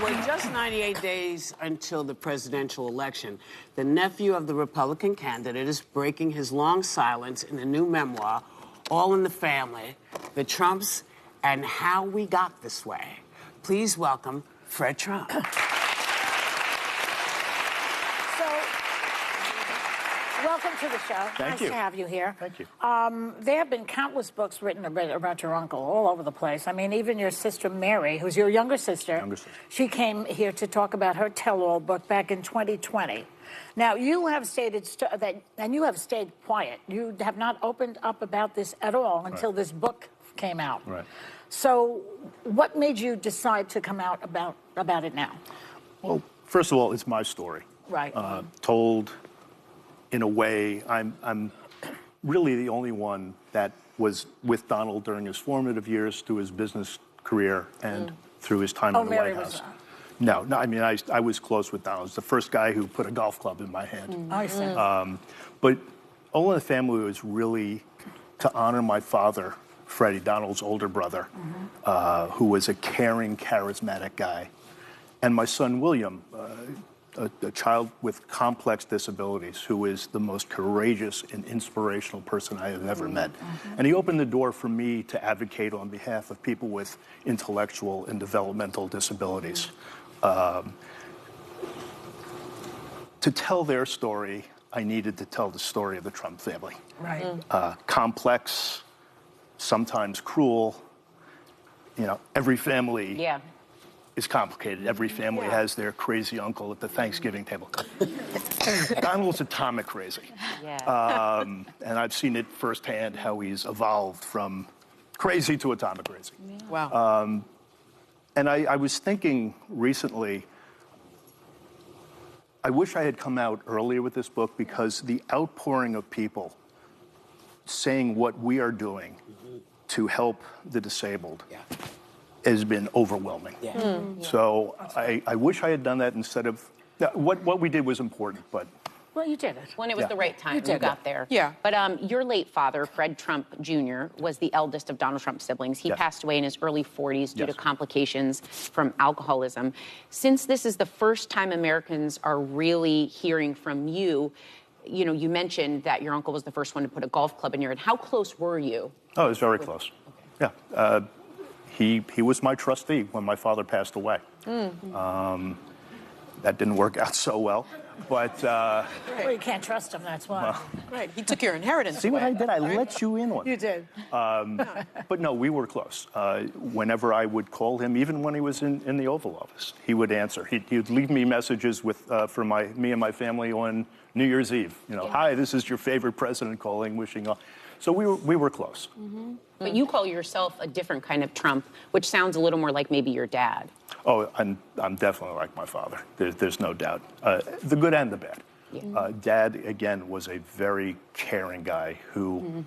with just 98 days until the presidential election, the nephew of the Republican candidate is breaking his long silence in the new memoir, All in the Family, The Trumps and How We Got This Way. Please welcome Fred Trump. Welcome to the show. Thank you. Nice to have you here. Thank you. There have been countless books written about your uncle all over the place. I mean, even your sister Mary, who's your younger sister, she came here to talk about her tell-all book back in 2020. Now, you have stated and you have stayed quiet. You have not opened up about this at all until this book came out. Right. So what made you decide to come out about it now? Well, first of all, it's my story. Right. Told in a way, I'm really the only one that was with Donald during his formative years, through his business career, and through his time in the Mary White House. Was No, I mean, I was close with Donald. I was the first guy who put a golf club in my hand. I see. But All in the Family was really to honor my father, Freddie, Donald's older brother, who was a caring, charismatic guy, and my son, William, a child with complex disabilities who is the most courageous and inspirational person I have ever met. And he opened the door for me to advocate on behalf of people with intellectual and developmental disabilities. To tell their story, I needed to tell the story of the Trump family. Right. Complex, sometimes cruel. You know, every family is complicated. Every family has their crazy uncle at the Thanksgiving table. Donald's atomic crazy. And I've seen it firsthand how he's evolved from crazy to atomic crazy. Wow. And I was thinking recently, I wish I had come out earlier with this book, because the outpouring of people saying what we are doing to help the disabled has been overwhelming. So I wish I had done that instead of, what we did was important, but. Well, you did it. When it was the right time, you got there. Yeah. But your late father, Fred Trump Jr., was the eldest of Donald Trump's siblings. He passed away in his early 40s due to complications from alcoholism. Since this is the first time Americans are really hearing from you, you know, you mentioned that your uncle was the first one to put a golf club in your head. How close were you? Oh, it was very close. Yeah. He was my trustee when my father passed away. That didn't work out so well, but... Well, you can't trust him, that's why. Right, he took your inheritance See what I did? I let you in on it. You did. But no, we were close. Whenever I would call him, even when he was in the Oval Office, he would answer. He would leave me messages for me and my family on New Year's Eve. You know, hi, this is your favorite president calling, wishing all. So we were close. But you call yourself a different kind of Trump, which sounds a little more like maybe your dad. Oh, I'm definitely like my father. There's no doubt. The good and the bad. Dad, again, was a very caring guy who,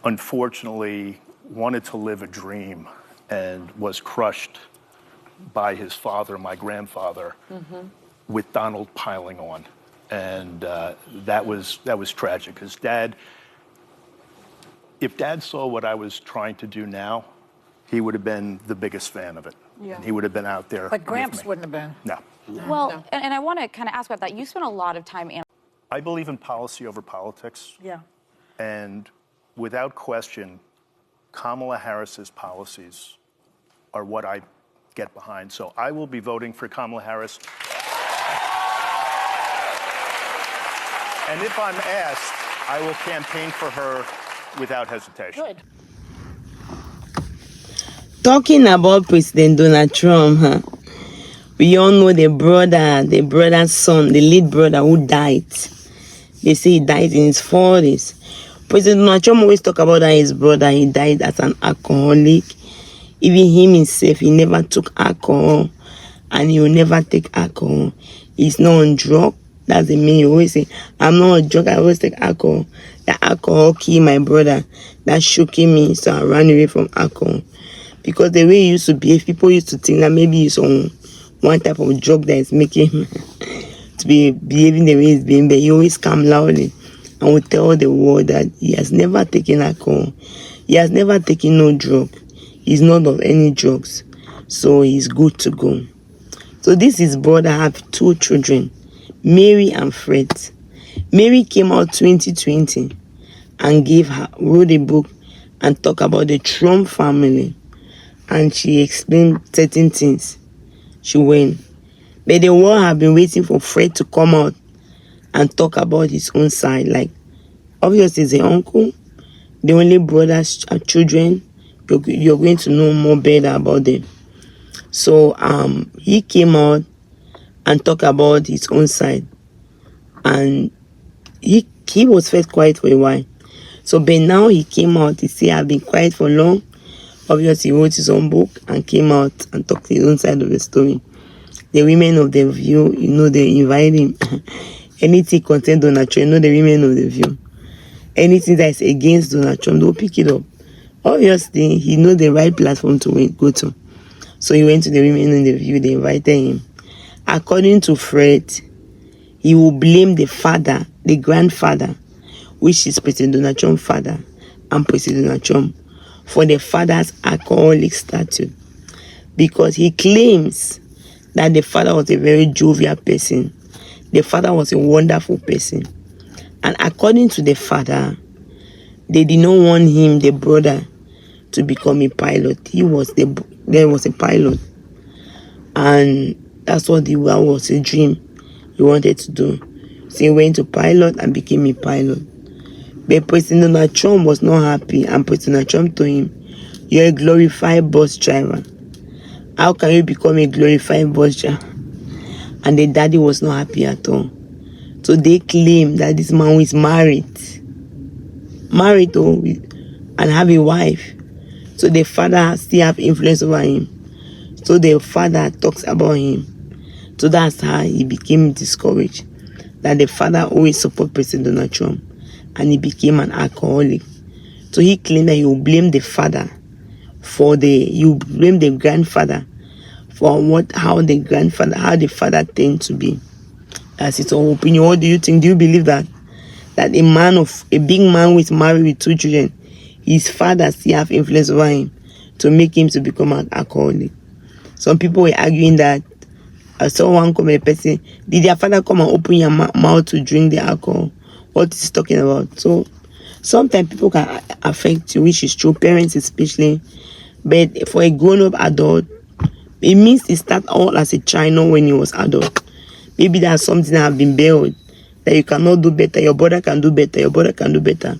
unfortunately, wanted to live a dream and was crushed by his father, my grandfather, with Donald piling on. And that was tragic, because if Dad saw what I was trying to do now, he would have been the biggest fan of it. And he would have been out there. But Gramps wouldn't have been. No. Well, and I want to kind of ask about that. You spent a lot of time I believe in policy over politics. Yeah. And without question, Kamala Harris's policies are what I get behind. So I will be voting for Kamala Harris. And if I'm asked, I will campaign for her without hesitation. Good. Talking about President Donald Trump, we all know the brother's son, the lead brother who died. They say he died in his 40s. President Donald Trump always talk about that his brother, he died as an alcoholic. Even him himself, he never took alcohol, and he will never take alcohol. He's not on drug. That's the main. He always say, I'm not on drug, I always take alcohol. The alcohol killed my brother. That shook me, so I ran away from alcohol. Because the way he used to behave, people used to think that maybe he's on one type of drug that is making him to be behaving the way he's being, but he always come loudly and will tell the world that he has never taken alcohol. He has never taken no drug. He's not of any drugs. So he's good to go. So this his brother have 2 children, Mary and Fred. Mary came out 2020 and wrote a book and talk about the Trump family, and she explained certain things. She went. But the world have been waiting for Fred to come out and talk about his own side. Like, obviously, he's an uncle, the only brothers are children. You're going to know more better about them. So he came out and talked about his own side, and he was first quiet for a while. So, but now he came out. He said, "I've been quiet for long." Obviously, he wrote his own book and came out and talked his own side of the story. The women of the View, they invite him. Anything content Donald Trump, the women of the View. Anything that is against Donald Trump, they'll pick it up. Obviously, he knows the right platform to go to. So he went to the women in the View, they invited him. According to Fred, he will blame the father, the grandfather, which is President Donald Trump's father, and President Donald Trump, for the father's alcoholic status. Because he claims that the father was a very jovial person. The father was a wonderful person. And according to the father, they did not want him, the brother, to become a pilot. There was a pilot. And that's what was a dream he wanted to do. So he went to pilot and became a pilot. But President Donald Trump was not happy, and President Trump told him, "You're a glorified bus driver. How can you become a glorified bus driver?" And the daddy was not happy at all. So they claim that this man is married and have a wife. So the father still have influence over him. So the father talks about him. So that's how he became discouraged. That the father always support President Donald Trump, and he became an alcoholic. So he claimed that he will blame the father blame the grandfather for how the father tend to be. That's his own opinion. What do you think? Do you believe that a big man who is married with 2 children, his father still have influence over him to make him to become an alcoholic? Some people were arguing that I saw one comment person, did their father come and open your mouth to drink the alcohol? What is he talking about? So sometimes people can affect you, which is true, parents especially. But for a grown-up adult, it means it started all as a child, not when he was adult. Maybe there's something that have been built that you cannot do better. Your brother can do better. Your brother can do better.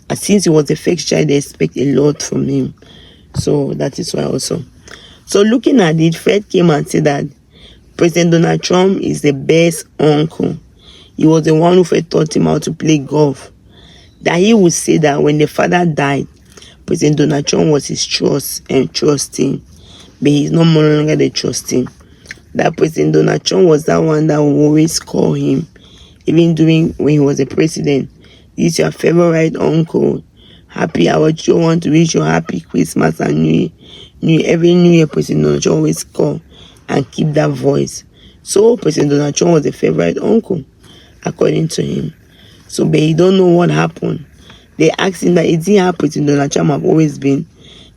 And since he was a fake child, they expect a lot from him. So that is why also. So looking at it, Fred came and said that President Donald Trump is the best uncle. He was the one who first taught him how to play golf. That he would say that when the father died, President Donald Trump was his trusting, but he's no longer the trusting. That President Donald Trump was that one that would always call him, even when he was a president. This is your favorite uncle. Happy, I want to wish you happy Christmas and New Year. Every New Year, President Donald Trump always call and keep that voice. So President Donald Trump was a favorite uncle, according to him. So, but he don't know what happened. They asked him that, is it how President Donald Trump have always been?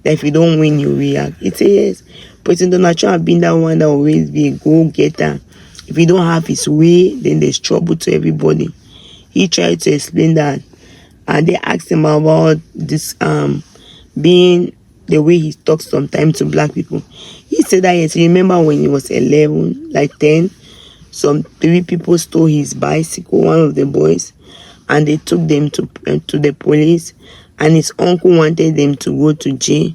That if you don't win, you react. He said yes. President Donald Trump have been that one that always be a go-getter. If he don't have his way, then there's trouble to everybody. He tried to explain that. And they asked him about this being the way he talks sometimes to black people. He said that, yes, remember when he was 11, like 10, some 3 people stole his bicycle, one of the boys, and they took them to the police, and his uncle wanted them to go to jail,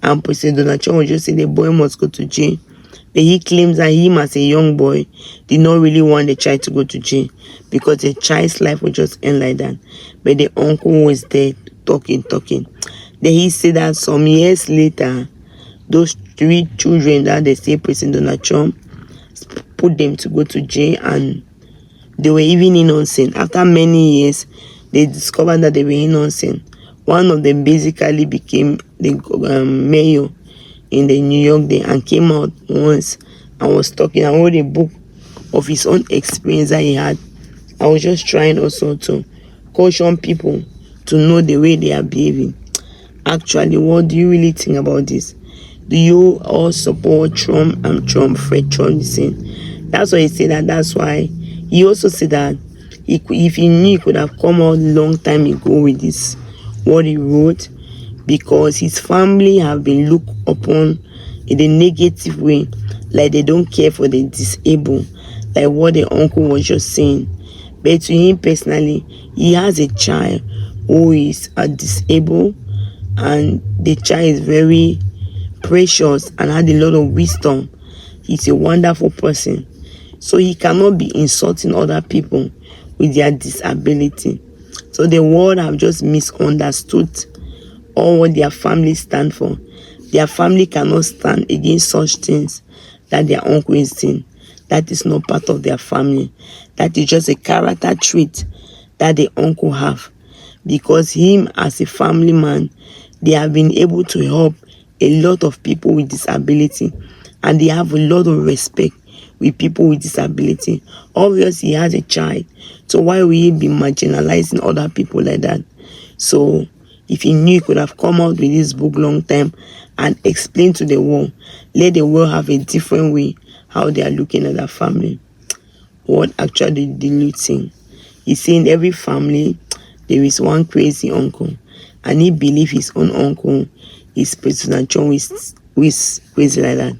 and President Donald Trump was just saying the boy must go to jail. But he claims that him as a young boy did not really want the child to go to jail because the child's life would just end like that. But the uncle was there talking. Then he said that some years later, those 3 children that they say President Donald Trump put them to go to jail, and they were even innocent. After many years, they discovered that they were innocent. One of them basically became the mayor in the New York day and came out once and was talking and wrote a book of his own experience that he had. I was just trying also to caution people to know the way they are behaving. Actually, what do you really think about this? Do you all support Trump and Trump, Fred Trump? That's why he said that. That's why he also said that if he knew, he could have come out long time ago with this, what he wrote, because his family have been looked upon in a negative way, like they don't care for the disabled, like what the uncle was just saying. But to him personally, he has a child who is disabled, and the child is very precious and had a lot of wisdom. He's a wonderful person. So he cannot be insulting other people with their disability. So the world have just misunderstood all what their family stand for. Their family cannot stand against such things that their uncle is saying. That is not part of their family. That is just a character trait that the uncle have. Because him as a family man, they have been able to help a lot of people with disability, and they have a lot of respect with people with disability. Obviously, he has a child, so why will he be marginalizing other people like that? So if he knew, he could have come out with this book long time and explain to the world, let the world have a different way how they are looking at their family. What actually diluting? He's saying every family there is one crazy uncle, and he believes his own uncle is President John with crazy like that.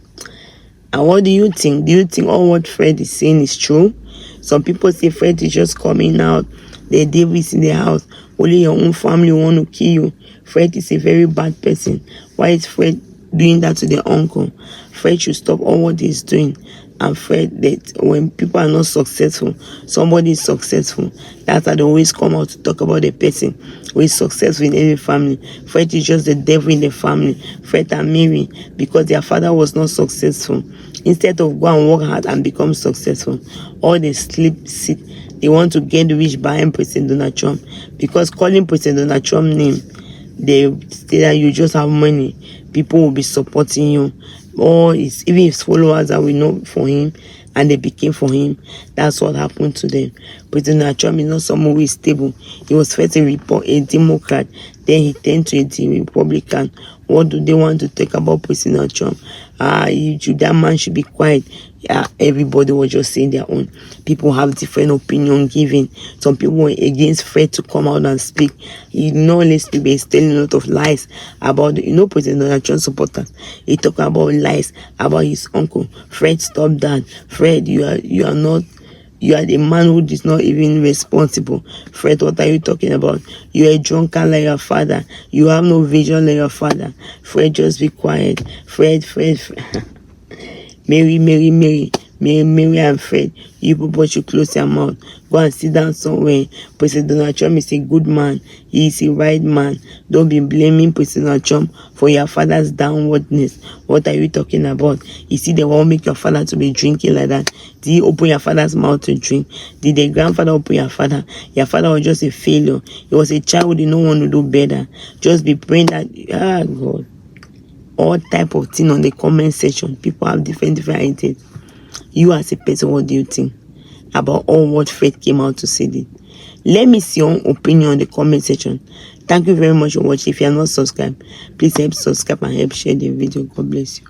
And what do you think? Do you think all what Fred is saying is true? Some people say Fred is just coming out, the devil is in the house, only your own family want to kill you. Fred is a very bad person. Why is Fred doing that to the uncle? Fred should stop all what he's doing. And Fred, that when people are not successful, somebody is successful. That's how they always come out to talk about the person who is successful in every family. Fred is just the devil in the family. Fred and Mary, because their father was not successful, instead of go and work hard and become successful, or they sit, they want to get rich buying President Donald Trump. Because calling President Donald Trump name, they say that you just have money, people will be supporting you. Or even his followers that we know for him, and they became for him. That's what happened to them. President Trump is not someone who is stable. He was first a Democrat, then he turned to a Republican. What do they want to talk about President Trump? That man should be quiet. Everybody was just saying their own. People have different opinion giving. Some people were against Fred to come out and speak. Less people is telling a lot of lies about President Donald Trump supporters. He talk about lies about his uncle. Fred, stop that. Fred, you are not. You are the man who is not even responsible. Fred, what are you talking about? You are a drunkard like your father. You have no vision like your father. Fred, just be quiet. Fred. Mary and Fred, you people should close your mouth. Go and sit down somewhere. President Donald Trump is a good man. He is a right man. Don't be blaming President Trump for your father's downwardness. What are you talking about? You see, they won't make your father to be drinking like that. Did he open your father's mouth to drink? Did the grandfather open your father? Your father was just a failure. He was a child who did not want to do better. Just be praying that, God. All type of thing on the comment section. People have different ideas. You as a person, what do you think about all what Fred came out to say? Let me see your opinion on the comment section. Thank you very much for watching. If you are not subscribed, please help subscribe and help share the video. God bless you.